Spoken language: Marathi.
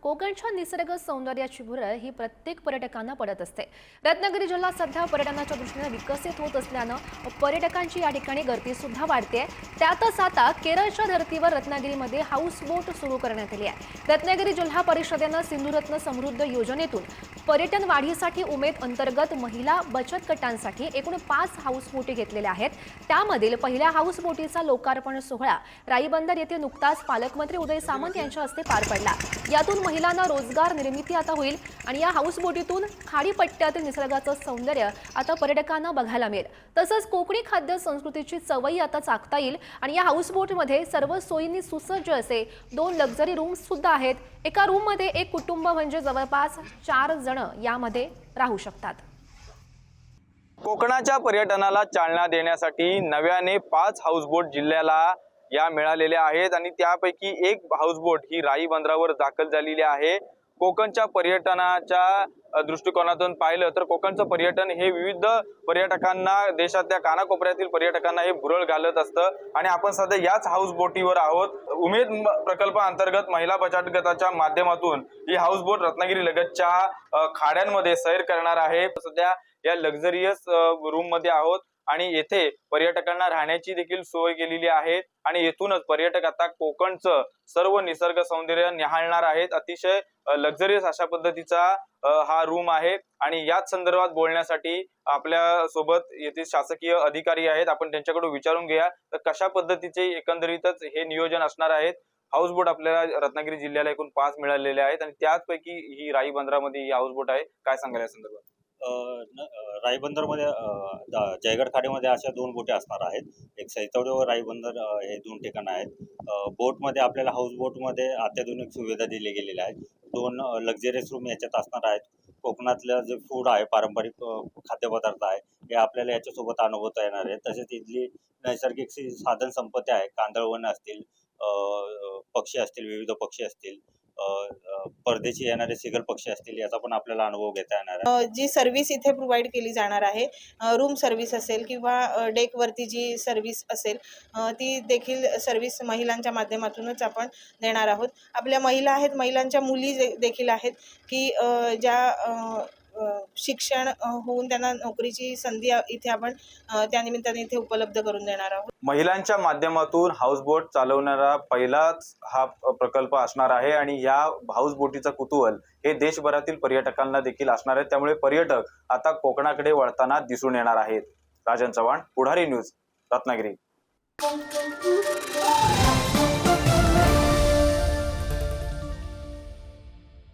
कोकणच्या निसर्ग सौंदर्याची भुरळ ही प्रत्येक पर्यटकांना पडत असते। रत्नागिरी जिल्हा सध्या पर्यटनाच्या दृष्टीने विकसित होत असल्याने पर्यटकांची या ठिकाणी गर्दी सुद्धा वाढते। त्यातच आता केरळच्या धर्तीवर रत्नागिरीमध्ये हाऊस बोट सुरू करण्यात आली आहे। रत्नागिरी जिल्हा परिषदेने सिंधुरत्न समृद्ध योजनेतून पर्यटन वाढीसाठी उमेद अंतर्गत महिला बचत गटांसाठी एकूण 5 हाऊस बोटी घेतलेल्या आहेत। त्यामधील पहिल्या हाऊस बोटीचा लोकार्पण सोहळा राईबंदर येथे नुकताच पालकमंत्री उदय सामंत यांच्या हस्ते पार पडला। यातून महिलांना रोजगार निर्मिती आता होईल आणि या हाऊस बोटीतून खाडीपट्ट्यातील निसर्गाचं सौंदर्य आता पर्यटकांना बघायला मिळेल। तसंच कोकणी खाद्य संस्कृतीची चवही आता चाखता येईल आणि या हाऊस बोटमध्ये सर्व सोयींनी सुसज्ज असे 2 लक्झरी रूम्स सुद्धा आहेत। एका रूममध्ये एक कुटुंब म्हणजे जवळपास 4 जण यामध्ये राहू शकतात। कोकणाच्या पर्यटनाला चालना देण्यासाठी नव्याने 5 हाऊसबोट जिल्ह्याला या मिळालेल्या आहेत आणि त्यापैकी एक हाऊसबोट ही राई बंदरावर दाखल झालेली आहे। कोकणच्या पर्यटनाच्या दृष्टिकोनातून पाहिलं तर कोकणचं पर्यटन हे विविध पर्यटकांना देशातल्या कानाकोपऱ्यातील पर्यटकांना हे भुरळ घालत असतं आणि आपण सध्या याच हाऊसबोटीवर आहोत। उमेद प्रकल्पाअंतर्गत महिला बचत गटाच्या माध्यमातून ही हाऊसबोट रत्नागिरी लगतच्या खाड्यांमध्ये सैर करणार आहे। सध्या या लक्झरियस रूम मध्ये आहोत आणि येथे पर्यटकांना राहण्याची देखील सोय केलेली आहे आणि येथूनच पर्यटक आता कोकणचं सर्व निसर्ग सौंदर्य निहाळणार आहेत। अतिशय लक्झरियस अशा पद्धतीचा हा रूम आहे आणि याच संदर्भात बोलण्यासाठी आपल्या सोबत येथे शासकीय अधिकारी आहेत। आपण त्यांच्याकडून विचारून घेऊया तर कशा पद्धतीचे एकंदरीतच हे नियोजन असणार आहेत। हाऊसबोट आपल्याला रत्नागिरी जिल्ह्याला एकूण 5 मिळालेले आहेत आणि त्याचपैकी ही राई बंदरामध्ये ही हाऊसबोट आहे। काय सांगाल या संदर्भात? राईबंदरमध्ये जयगड खाडीमध्ये अशा 2 बोटी असणार आहेत। एक सैतवडे व राईबंदर हे 2 ठिकाणं आहेत। बोटमध्ये आपल्याला हाऊस बोटमध्ये अत्याधुनिक सुविधा दिल्या गेलेल्या आहेत। 2 लक्झरियस रूम याच्यात असणार आहेत। कोकणातलं जे फूड आहे, पारंपरिक खाद्यपदार्थ आहे, हे आपल्याला याच्यासोबत अनुभवता येणार आहे। तसेच इथली नैसर्गिक साधन संपत्ती आहे, कांदळवन असतील, पक्षी असतील, विविध पक्षी असतील, परदेशी येणारे सिगल पक्षी असतील, याचा पण आपल्याला अनुभव घेता येणार आहे। जी सर्व्हिस इथे प्रोव्हाइड केली जाणार आहे, रूम सर्व्हिस असेल किंवा डेकवरती जी सर्व्हिस असेल, ती देखील सर्व्हिस महिलांच्या माध्यमातूनच आपण देणार आहोत। आपल्या महिला आहेत, महिलांच्या मुली देखील आहेत की ज्या शिक्षण होऊन त्यांना नोकरीची संधी इथे आपण त्यानिमित्ताने इथे उपलब्ध करून देणार आहोत। महिलांच्या माध्यमातून हाऊसबोट चालवणारा पहिलाच हा प्रकल्प असणार आहे आणि या हाऊसबोटीचं कुतूहल हे देशभरातील पर्यटकांना देखील असणार आहे। त्यामुळे पर्यटक आता कोकणाकडे वळताना दिसून येणार आहेत। राजन चव्हाण, पुढारी न्यूज, रत्नागिरी।